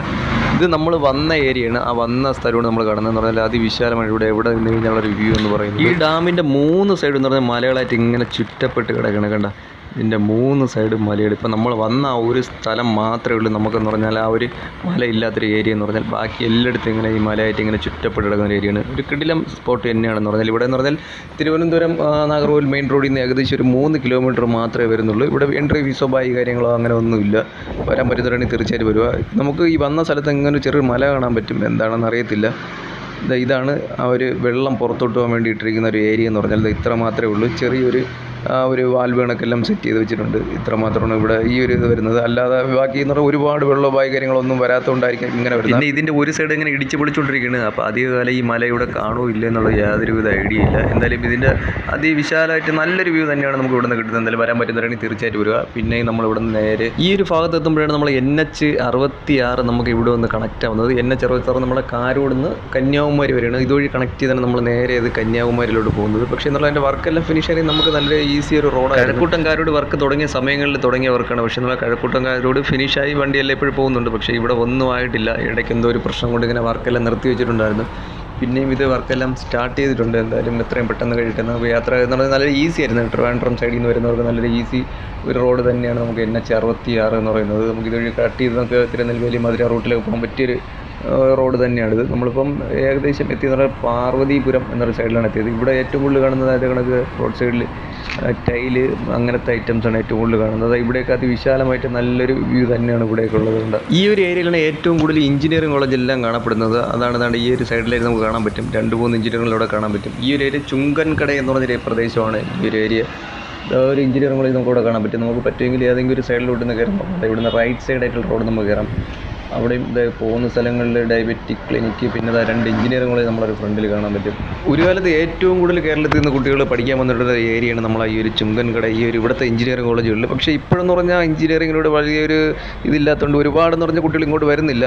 ഇത് നമ്മൾ വന്ന ഏരിയയാണ്, ആ വന്ന സ്ഥലമാണ് നമ്മൾ കാണുന്നത്. എന്ന് പറഞ്ഞാൽ അതിവിശാലമാണ്. ഇവിടെ എവിടെ നിന്ന് കഴിഞ്ഞാൽ ഒരു വ്യൂ എന്ന് പറയുന്നത്. ഈ ഡാമിൻ്റെ 3 സൈഡ് എന്ന് പറഞ്ഞാൽ മലകളായിട്ട് ഇങ്ങനെ ചുറ്റപ്പെട്ട് കിടക്കണം. കണ്ട, ഇതിൻ്റെ 3 സൈഡും മലകൾ. ഇപ്പം നമ്മൾ വന്ന ആ ഒരു സ്ഥലം മാത്രമേ ഉള്ളൂ നമുക്കെന്ന് പറഞ്ഞാൽ ആ ഒരു മലയില്ലാത്തൊരു ഏരിയ എന്ന് പറഞ്ഞാൽ. ബാക്കി എല്ലായിടത്തും ഇങ്ങനെ ഈ മലയായിട്ട് ഇങ്ങനെ ചുറ്റപ്പെട്ട് കിടക്കുന്ന ഒരു ഏരിയയാണ്. ഒരു കിടിലം സ്പോട്ട് തന്നെയാണെന്ന് പറഞ്ഞാൽ. ഇവിടെ എന്ന് പറഞ്ഞാൽ തിരുവനന്തപുരം നാഗർകോവിൽ മെയിൻ റോഡിൽ നിന്ന് ഏകദേശം ഒരു 3 കിലോമീറ്റർ മാത്രമേ വരുന്നുള്ളൂ. ഇവിടെ എൻട്രി ഫീസോ കാര്യങ്ങളോ അങ്ങനെ ഒന്നുമില്ല. വരാൻ പറ്റുന്നവരാണെങ്കിൽ തീർച്ചയായിട്ടും വരിക. നമുക്ക് ഈ വന്ന സ്ഥലത്ത് ഇങ്ങനെ ചെറിയൊരു മല കാണാൻ പറ്റും, എന്താണെന്ന് അറിയത്തില്ല. ഇതാണ് ആ ഒരു വെള്ളം പുറത്തോട്ട് പോകാൻ വേണ്ടി ഇട്ടിരിക്കുന്ന ഒരു ഏരിയ എന്ന് പറഞ്ഞാൽ. ഇത്ര മാത്രമേ ഉള്ളൂ. ചെറിയൊരു ഒരു വാൽവ് കണക്കെല്ലാം സെറ്റ് ചെയ്ത് വെച്ചിട്ടുണ്ട്. ഇത്ര മാത്രമാണ് ഇവിടെ ഈ ഒരു ഇത് വരുന്നത്. അല്ലാതെ ബാക്കി എന്ന് പറഞ്ഞാൽ ഒരുപാട് വെള്ളമോ കാര്യങ്ങളൊന്നും വരാത്തതുകൊണ്ടായിരിക്കും ഇങ്ങനെ വരുന്നത്. പിന്നെ ഇതിൻ്റെ ഒരു സൈഡ് ഇങ്ങനെ ഇടിച്ച് പൊളിച്ചുകൊണ്ടിരിക്കുകയാണ്. അപ്പോൾ അധികകാലം ഈ മല ഇവിടെ കാണുമോ ഇല്ല എന്നുള്ള യാതൊരുവിധ ഐഡിയ ഇല്ല. എന്തായാലും ഇതിൻ്റെ അതിവിശാലമായിട്ട് നല്ലൊരു വ്യൂ തന്നെയാണ് നമുക്ക് ഇവിടെ നിന്ന് കിട്ടുന്നത്. എന്തായാലും വരാൻ പറ്റുന്നവരാണെങ്കിൽ തീർച്ചയായിട്ടും വരിക. പിന്നെ നമ്മൾ ഇവിടെ നിന്ന് നേരെ ഈ ഒരു ഭാഗത്ത് എത്തുമ്പോഴാണ് നമ്മൾ NH66 നമുക്ക് ഇവിടെ വന്ന് കണക്റ്റ് ആവുന്നത്. NH66 നമ്മുടെ കാരോട് നിന്ന് കന്യാകുമാരി വരെയാണ്. ഇതുവഴി കണക്ട് ചെയ്താണ് നമ്മൾ നേരെ ഇത് കന്യാകുമാരിയിലോട്ട് പോകുന്നത്. പക്ഷേ എന്നുള്ള അതിൻ്റെ വർക്കെല്ലാം ഫിനിഷ് ആയി നമുക്ക് നല്ല ഈസി ഒരു റോഡ്. കഴക്കൂട്ടംകാരോട് വർക്ക് തുടങ്ങിയ സമയങ്ങളിൽ തുടങ്ങിയ വർക്കാണ്. പക്ഷേ എന്നുള്ള കഴക്കൂട്ടംകാരോട് ഫിനിഷായി വണ്ടിയെല്ലാം എപ്പോഴും പോകുന്നുണ്ട്. പക്ഷേ ഇവിടെ ഒന്നും ആയിട്ടില്ല. ഇടയ്ക്ക് എന്തോ ഒരു പ്രശ്നം കൊണ്ട് ഇങ്ങനെ വർക്കെല്ലാം നിർത്തി വെച്ചിട്ടുണ്ടായിരുന്നു. പിന്നെയും ഇത് വർക്കെല്ലാം സ്റ്റാർട്ട് ചെയ്തിട്ടുണ്ട്. എന്തായാലും എത്രയും പെട്ടെന്ന് കഴിയട്ടെ. നമുക്ക് യാത്ര എന്ന് പറഞ്ഞാൽ നല്ലൊരു ഈസി ആയിരുന്നു. ട്രിവാൻഡ്രം സൈഡിൽ നിന്ന് വരുന്നവർക്ക് നല്ലൊരു ഈസി ഒരു റോഡ് തന്നെയാണ് നമുക്ക് NH66 എന്ന് പറയുന്നത്. നമുക്ക് ഇതുവഴി കട്ട് ചെയ്ത് നമുക്ക് തിരുനെൽവേലി മധുര റൂട്ടിലേക്ക് പോകാൻ പറ്റിയൊരു റോഡ് തന്നെയാണിത്. നമ്മളിപ്പം ഏകദേശം എത്തിയെന്ന് പറഞ്ഞാൽ പാർവതീപുരം എന്നൊരു സൈഡിലാണ് എത്തിയത്. ഇവിടെ ഏറ്റവും കൂടുതൽ കാണുന്നത് അതിൻ്റെ കണക്ക് റോഡ് സൈഡിൽ ടൈല് അങ്ങനത്തെ ഐറ്റംസാണ് ഏറ്റവും കൂടുതൽ കാണുന്നത്. ഇവിടെയൊക്കെ അതിവിശാലമായിട്ട് നല്ലൊരു വ്യൂ തന്നെയാണ് ഇവിടെയൊക്കെ ഉള്ളതുകൊണ്ട്. ഈ ഒരു ഏരിയയിലാണ് ഏറ്റവും കൂടുതൽ എഞ്ചിനീയറിംഗ് കോളേജെല്ലാം കാണപ്പെടുന്നത്. അതാണ് ഈ ഒരു സൈഡിലായിട്ട് നമുക്ക് കാണാൻ പറ്റും. 2-3 എഞ്ചിനീയറിംഗ് ഇവിടെ കാണാൻ പറ്റും. ഈ ഒരു ഏരിയ ചുങ്കൻകട എന്ന് പറഞ്ഞൊരു പ്രദേശമാണ് ഈ ഒരു ഏരിയ. ഒരു എഞ്ചിനീയറിംഗ് കോളേജ് നമുക്ക് ഇവിടെ കാണാൻ പറ്റും. നമുക്ക് പറ്റുമെങ്കിൽ ഏതെങ്കിലും ഒരു സൈഡിലോട്ട് നിന്ന് കയറാം. ഇവിടുന്ന് റൈറ്റ് സൈഡായിട്ടുള്ള റോഡ് നമുക്ക് കയറാം. അവിടെയും പോകുന്ന സ്ഥലങ്ങളിൽ ഡയബറ്റിക് ക്ലിനിക്ക്, പിന്നെ 2 എഞ്ചിനീയറിംഗ് കോളേജ് നമ്മളൊരു ഫ്രണ്ടിൽ കാണാൻ പറ്റും. ഒരു കാലത്ത് ഏറ്റവും കൂടുതൽ കേരളത്തിൽ നിന്ന് കുട്ടികൾ പഠിക്കാൻ വന്നിട്ടുള്ള ഏരിയയാണ് നമ്മളെ ഈ ഒരു ചുങ്കൻകട, ഈ ഒരു ഇവിടുത്തെ എഞ്ചിനീയറിംഗ് കോളേജുകളിൽ. പക്ഷേ ഇപ്പോഴെന്ന് പറഞ്ഞാൽ എഞ്ചിനീയറിംഗിനോട് വലിയൊരു ഇതില്ലാത്തതുകൊണ്ട് ഒരുപാടെന്ന് പറഞ്ഞാൽ കുട്ടികൾ ഇങ്ങോട്ട് വരുന്നില്ല.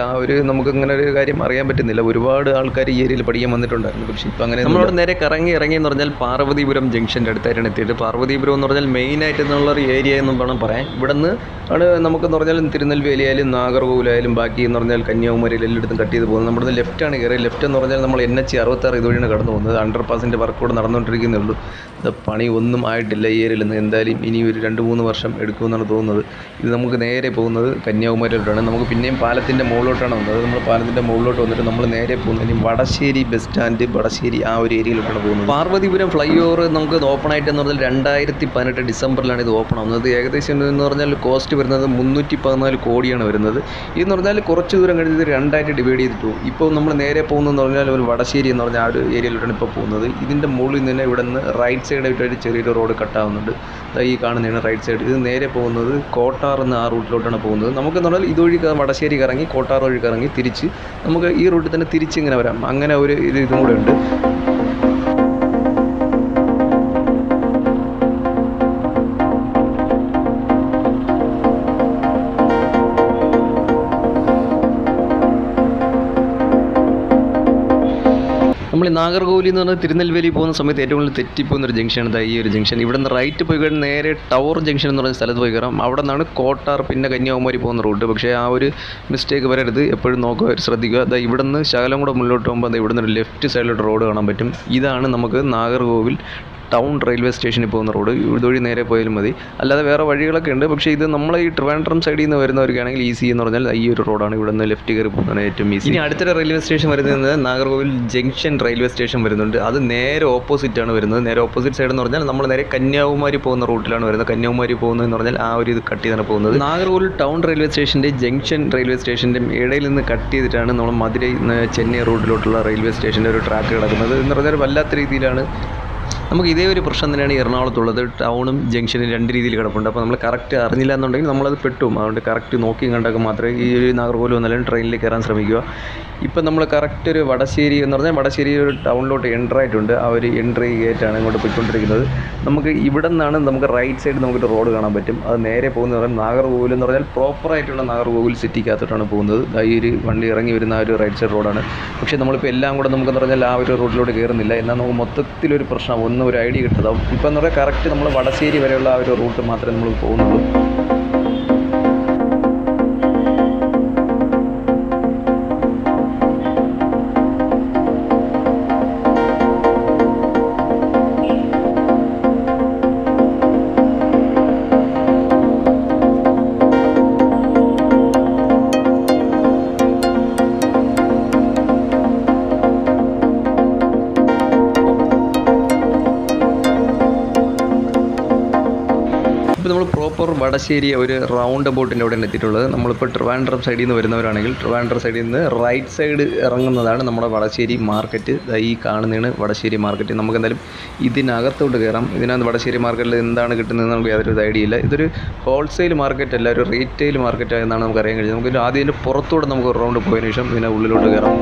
നമുക്ക് അങ്ങനെ ഒരു കാര്യം അറിയാൻ പറ്റുന്നില്ല. ഒരുപാട് ആൾക്കാർ ഈ ഏരിയയിൽ പഠിക്കാൻ വന്നിട്ടുണ്ടായിരുന്നു. പക്ഷേ ഇപ്പം അങ്ങനെ നമ്മളോട് നേരെ ഇറങ്ങിയെന്ന് പറഞ്ഞാൽ പാർവതീപുരം ജംഗ്ഷൻ്റെ അടുത്തായിട്ടാണ് എത്തിയിട്ട്. പാർവതീപുരം എന്ന് പറഞ്ഞാൽ മെയിനായിട്ട് എന്നുള്ളൊരു ഏരിയ എന്നും വേണം പറയാൻ. ഇവിടെ നിന്ന് ആണ് നമുക്കെന്ന് പറഞ്ഞാൽ തിരുനെൽവേലി ആയാലും നാഗർകോവിലായാലും ബാക്കി എന്ന് പറഞ്ഞാൽ കന്യാകുമാരിയിൽ എല്ലായിടത്തും കട്ട് ചെയ്ത് പോകുന്നത്. നമ്മുടെ ലെഫ്റ്റാണ് കയറി. ലെഫ്റ്റ് എന്ന് പറഞ്ഞാൽ നമ്മൾ NH66 ഇതുവഴിയാണ് കടന്നു പോകുന്നത്. അണ്ടർപാസിൻ്റെ വർക്ക് കൂടെ നടന്നുകൊണ്ടിരിക്കുന്നേ ഉള്ളൂ. പണി ഒന്നും ആയിട്ടില്ല ഈ ഏരിയയിൽ നിന്ന്. എന്തായാലും ഇനി ഒരു 2-3 വർഷം എടുക്കുമെന്നാണ് തോന്നുന്നത്. ഇത് നമുക്ക് നേരെ പോകുന്നത് കന്യാകുമാരിയിലോട്ടാണ്. നമുക്ക് പിന്നെയും പാലത്തിൻ്റെ മുകളിലോട്ടാണ് വന്നത്. നമ്മൾ പാലത്തിൻ്റെ മുകളിലോട്ട് വന്നിട്ട് നമ്മൾ നേരെ പോകുന്നത് വടശ്ശേരി ബസ് സ്റ്റാൻഡ്, വടശ്ശേരി ആ ഒരു ഏരിയയിലോട്ടാണ് പോകുന്നത്. പാർവതീപുരം ഫ്ലൈ ഓവർ നമുക്ക് ഇത് ഓപ്പൺ ആയിട്ടെന്ന് പറഞ്ഞാൽ 2018 ഡിസംബറിലാണ് ഇത് ഓപ്പൺ ആവുന്നത്. ഏകദേശം എന്ന് പറഞ്ഞാൽ കോസ്റ്റ് വരുന്നത് 314 കോടിയാണ് വരുന്നത്. ഇതെന്ന് പറഞ്ഞാൽ കുറച്ച് ദൂരം കഴിഞ്ഞത് 2ആയിട്ട് ഡിവൈഡ് ചെയ്തിട്ടു. ഇപ്പോൾ നമ്മൾ നേരെ പോകുന്നതെന്ന് പറഞ്ഞാൽ ഒരു വടശ്ശേരി എന്ന് പറഞ്ഞാൽ ആ ഒരു ഏരിയയിലോട്ടാണ് ഇപ്പോൾ പോകുന്നത്. ഇതിൻ്റെ മുകളിൽ നിന്ന് ഇവിടെ നിന്ന് റൈറ്റ് സൈഡായിട്ട് ചെറിയൊരു റോഡ് കട്ടാവുന്നുണ്ട്. ഈ കാണുന്നതാണ് റൈറ്റ് സൈഡ്. ഇത് നേരെ പോകുന്നത് കോട്ടാർ എന്ന ആ റൂട്ടിലോട്ടാണ് പോകുന്നത്. നമുക്കെന്ന് പറഞ്ഞാൽ ഇതുവഴി വടശ്ശേരി കറങ്ങി കോട്ടാർ വഴി കറങ്ങി തിരിച്ച് നമുക്ക് ഈ റൂട്ടിൽ തന്നെ തിരിച്ചിങ്ങനെ വരാം. അങ്ങനെ ഒരു ഇതും കൂടെ ഉണ്ട്. നമ്മൾ നാഗർകോവിലിൽ നിന്ന് പറഞ്ഞാൽ തിരുനെൽവേലി പോകുന്ന സമയത്ത് ഏറ്റവും കൂടുതൽ തെറ്റിപ്പോകുന്നൊരു ജംഗ്ഷനാണ് ഈ ഒരു ജംഗ്ഷൻ. ഇവിടെ നിന്ന് റൈറ്റ് പോയി കഴിഞ്ഞാൽ നേരെ ടവർ ജംഗ്ഷൻ എന്ന് പറഞ്ഞ സ്ഥലത്ത് പോയി കയറാം. അവിടെ നിന്നാണ് കോട്ടാർ പിന്നെ കന്യാകുമാരി പോകുന്ന റൂട്ട്. പക്ഷേ ആ ഒരു മിസ്റ്റേക്ക് വരരുത്, എപ്പോഴും നോക്കുക, ശ്രദ്ധിക്കുക. ഇവിടെ നിന്ന് ശകലം കൂടെ മുന്നോട്ട് പോകുമ്പോൾ ഇവിടെ നിന്ന് ലെഫ്റ്റ് സൈഡിലോട്ട് റോഡ് കാണാൻ പറ്റും. ഇതാണ് നമുക്ക് നാഗർകോവിൽ ടൗൺ റെയിൽവേ സ്റ്റേഷനിൽ പോകുന്ന റോഡ്. ഇതുവഴി നേരെ പോയാലും മതി. അല്ലാതെ വേറെ വഴികളൊക്കെ ഉണ്ട്. പക്ഷേ ഇത് നമ്മൾ ഈ ട്രിവാൻഡ്രം സൈഡിൽ നിന്ന് വരുന്നവർക്കാണെങ്കിൽ ഈസി എന്ന് പറഞ്ഞാൽ ഈ ഒരു റോഡാണ്. ഇവിടെ നിന്ന് ലെഫ്റ്റ് കയറി പോകുന്നതാണ് ഏറ്റവും ഈസി. ഇനി അടുത്തൊരു റെയിൽവേ സ്റ്റേഷൻ വരുന്നത് നാഗർകോവിൽ ജംഗ്ഷൻ റെയിൽവേ സ്റ്റേഷൻ വരുന്നുണ്ട്. അത് നേരെ ഓപ്പോസിറ്റാണ് വരുന്നത്. നേരെ ഓപ്പോസിറ്റ് സൈഡ് എന്ന് പറഞ്ഞാൽ നമ്മൾ നേരെ കന്യാകുമാരി പോകുന്ന റൂട്ടിലാണ് വരുന്നത്. കന്യാകുമാരി പോകുന്നതെന്ന് പറഞ്ഞാൽ ആ ഒരു ഇത് കട്ട് ചെയ്താണ് പോകുന്നത്. നാഗർകോവിൽ ടൗൺ റെയിൽവേ സ്റ്റേഷൻ്റെ ജംഗ്ഷൻ റെയിൽവേ സ്റ്റേഷൻ്റെ ഇടയിൽ നിന്ന് കട്ട് ചെയ്തിട്ടാണ് നമ്മൾ മധുരൈ ചെന്നൈ റൂട്ടിലോട്ടുള്ള റെയിൽവേ സ്റ്റേഷൻ്റെ ഒരു ട്രാക്ക് കിടക്കുന്നത്. എന്ന് പറഞ്ഞാൽ വല്ലാത്ത രീതിയിലാണ് നമുക്ക് ഇതേ ഒരു പ്രശ്നം തന്നെയാണ് എറണാകുളത്തുള്ളത്. ടൗണും ജംഗ്ഷനും രണ്ട് രീതിയിൽ കിടപ്പുണ്ട്. അപ്പോൾ നമ്മൾ കറക്റ്റ് അറിഞ്ഞില്ല എന്നുണ്ടെങ്കിൽ നമ്മളത് പെട്ടും. അതുകൊണ്ട് കറക്റ്റ് നോക്കി കണ്ടൊക്കെ മാത്രമേ ഈ ഒരു നാഗർകോവിൽ വന്നാലും ട്രെയിനിൽ കയറാൻ ശ്രമിക്കുക. ഇപ്പം നമ്മൾ കറക്റ്റ് ഒരു വടശ്ശേരി എന്ന് പറഞ്ഞാൽ വടശ്ശേരി ഒരു ടൗണിലോട്ട് എൻ്റർ ആയിട്ടുണ്ട്. ആ ഒരു എൻട്രി ഗേറ്റാണ് ഇങ്ങോട്ട് പോയിക്കൊണ്ടിരിക്കുന്നത്. നമുക്ക് ഇവിടെ നിന്നാണ് നമുക്ക് റൈറ്റ് സൈഡ് നമുക്കൊരു റോഡ് കാണാൻ പറ്റും. അത് നേരെ പോകുന്നത് പറഞ്ഞാൽ നാഗർകോവിൽ എന്ന് പറഞ്ഞാൽ പ്രോപ്പറായിട്ടുള്ള നാഗർകോവിൽ സിറ്റിക്കകത്തോട്ടാണ് പോകുന്നത്. ഈ ഒരു വണ്ടി ഇറങ്ങി വരുന്ന ആ ഒരു റൈറ്റ് സൈഡ് റോഡാണ്. പക്ഷേ നമ്മളിപ്പോൾ എല്ലാം കൂടെ നമുക്കെന്ന് പറഞ്ഞാൽ ആ ഒരു റോഡിലോട്ട് കയറുന്നില്ല. എന്നാൽ നമുക്ക് മൊത്തത്തിലൊരു പ്രശ്നം ഒന്നും ഒരു ഐഡിയ കിട്ടുന്നതാവും. ഇപ്പം എന്ന് പറഞ്ഞാൽ കറക്റ്റ് നമ്മൾ വടശ്ശേരി വരെയുള്ള ആ ഒരു റൂട്ട് മാത്രമേ നമ്മൾ പോകുന്നുള്ളൂ. ഇപ്പോൾ നമ്മൾ പ്രോപ്പർ വടശ്ശേരി ഒരു റൗണ്ട് അബൌട്ടിൻ്റെ അവിടെയാണ് എത്തിയിട്ടുള്ളത്. നമ്മളിപ്പോൾ ട്രിവാൻഡ്രം സൈഡിൽ നിന്ന് വരുന്നവരാണെങ്കിൽ ട്രിവാൻഡ്രം സൈഡിൽ നിന്ന് റൈറ്റ് സൈഡ് ഇറങ്ങുന്നതാണ് നമ്മുടെ വടശ്ശേരി മാർക്കറ്റ്. ഈ കാണുന്നതാണ് വടശ്ശേരി മാർക്കറ്റ്. നമുക്ക് എന്തായാലും ഇതിനകത്തോട്ട് കയറാം. ഇതിനകത്ത് വടശ്ശേരി മാർക്കറ്റിൽ എന്താണ് കിട്ടുന്നതെന്ന് നമുക്ക് യാതൊരു ഐഡിയ ഇല്ല. ഇതൊരു ഹോൾസെയിൽ മാർക്കറ്റ് അല്ല, ഒരു റീറ്റെയിൽ മാർക്കറ്റ് എന്നാണ് നമുക്ക് അറിയാൻ കഴിയുന്നത്. നമുക്ക് ആദ്യം ഇതിൻ്റെ പുറത്തൂടെ നമുക്ക് ഒരു റൗണ്ട് പോയതിനു ശേഷം ഇതിനെ ഉള്ളിലോട്ട് കയറാം.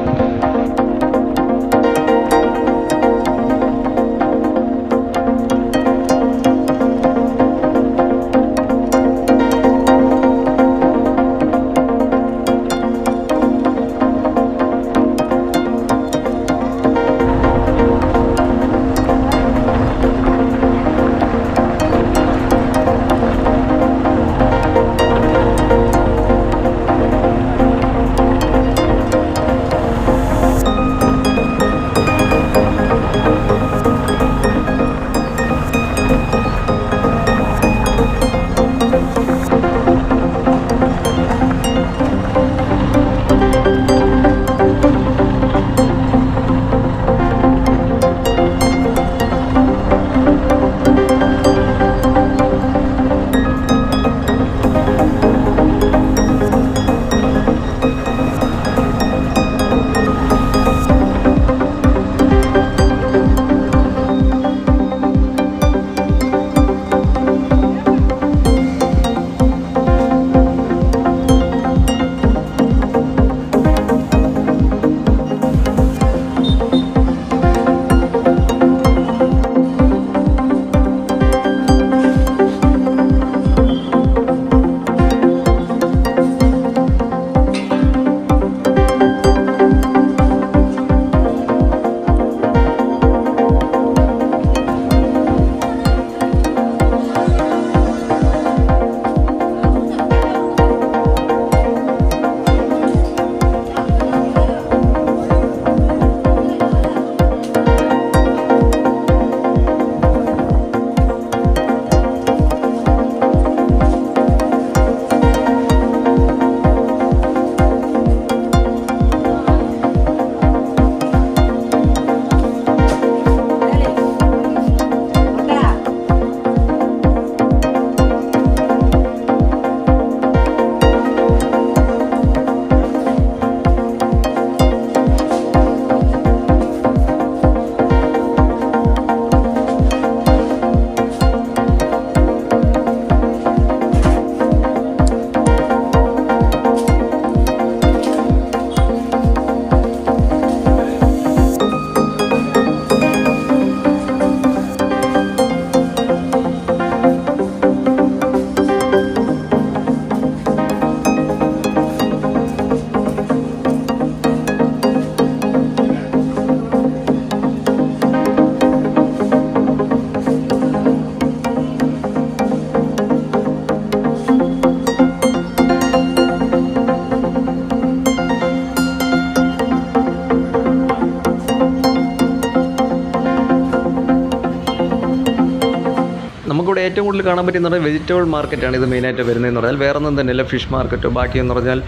നമുക്കിവിടെ ഏറ്റവും കൂടുതൽ കാണാൻ പറ്റുന്ന പറഞ്ഞാൽ വെജിറ്റബിൾ മാർക്കറ്റാണ് ഇത് മെയിനായിട്ട് വരുന്നതെന്ന് പറഞ്ഞാൽ വേറെ ഒന്നും തന്നെയല്ല ഫിഷ് മാർക്കറ്റോ ബാക്കിയെന്ന് പറഞ്ഞാൽ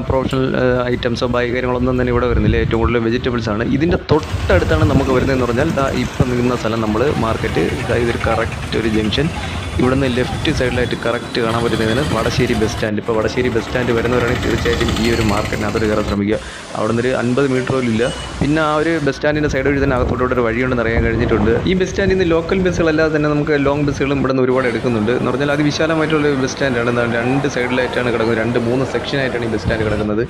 പ്രൊഫഷണൽ ഐറ്റംസോ ബാക്കി കാര്യങ്ങളൊന്നും തന്നെ ഇവിടെ വരുന്നില്ല. ഏറ്റവും കൂടുതൽ വെജിറ്റബിൾസ് ആണ്. ഇതിൻ്റെ തൊട്ടടുത്താണ് നമുക്ക് വരുന്നതെന്ന് പറഞ്ഞാൽ ഇപ്പം നിൽക്കുന്ന സ്ഥലം നമ്മൾ മാർക്കറ്റ് ഇതൊരു കറക്റ്റ് ഒരു ജംഗ്ഷൻ. ഇവിടുന്ന് ലെഫ്റ്റ് സൈഡിലായിട്ട് കറക്റ്റ് കാണാൻ പറ്റുന്നതിന് വടശ്ശേരി ബസ് സ്റ്റാൻഡ്. ഇപ്പോൾ വടശ്ശേരി ബസ് സ്റ്റാൻഡ് വരുന്നവരാണെങ്കിൽ തീർച്ചയായിട്ടും ഈ ഒരു മാർക്കറ്റിനകത്തോട്ട് കയറാൻ ശ്രമിക്കുക. അവിടെ നിന്നൊരു 50 മീറ്റർ പോലും ഇല്ല. പിന്നെ ആ ഒരു ബസ് സ്റ്റാൻഡിൻ്റെ സൈഡ് വഴി തന്നെ അകത്തോട്ട് ഒരു വഴിയുണ്ടെന്ന് അറിയാൻ കഴിഞ്ഞിട്ടുണ്ട്. ഈ ബസ് സ്റ്റാൻഡിൽ നിന്ന് ലോക്കൽ ബസ്സുകളല്ലാതെ തന്നെ നമുക്ക് ലോങ് ബസ്സുകളും ഇവിടെ നിന്ന് ഒരുപാട് എടുക്കുന്നുണ്ട്. എന്ന് പറഞ്ഞാൽ അതിവിശാലമായിട്ടുള്ള ബസ് സ്റ്റാൻഡാണ്. 2 സൈഡിലായിട്ടാണ് കിടക്കുന്നത്, 2-3 സെക്ഷനായിട്ടാണ് ഈ ബസ് സ്റ്റാൻഡ് കിടക്കുന്നത്.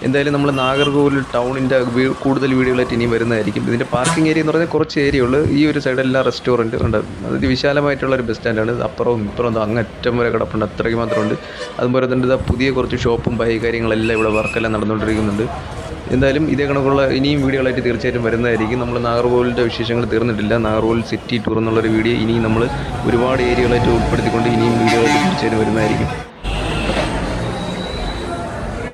എന്തായാലും നമ്മൾ നാഗർകോവിൽ ടൗണിൻ്റെ കൂടുതൽ വീഡിയോകളായിട്ട് ഇനിയും വരുന്നതായിരിക്കും. ഇതിൻ്റെ പാർക്കിംഗ് ഏരിയ എന്ന് പറഞ്ഞാൽ കുറച്ച് ഏരിയ ഉള്ളൂ. ഈ ഒരു സൈഡെല്ലാം റെസ്റ്റോറൻറ്റ് ഉണ്ട്. അത് വിശാലമായിട്ടുള്ള ഒരു ബസ് സ്റ്റാൻഡാണ്. അപ്പുറവും ഇപ്പുറവും അങ്ങറ്റം വരെ കിടപ്പുണ്ട്, അത്രയ്ക്ക് മാത്രമുണ്ട്. അതുപോലെ തന്നെ പുതിയ കുറച്ച് ഷോപ്പും കാര്യങ്ങളെല്ലാം ഇവിടെ വർക്കെല്ലാം നടന്നുകൊണ്ടിരിക്കുന്നുണ്ട്. എന്തായാലും ഇതേ കണക്കുള്ള ഇനിയും വീഡിയോകളായിട്ട് തീർച്ചയായിട്ടും വരുന്നതായിരിക്കും. നമ്മൾ നാഗർകോവിലിൻ്റെ വിശേഷങ്ങൾ തീർന്നിട്ടില്ല. നാഗർകോവിൽ സിറ്റി ടൂർ എന്നുള്ളൊരു വീഡിയോ ഇനിയും നമ്മൾ ഒരുപാട് ഏരിയകളായിട്ട് ഉൾപ്പെടുത്തിക്കൊണ്ട് ഇനിയും വീഡിയോകളായിട്ട് തീർച്ചയായിട്ടും വരുന്നതായിരിക്കും.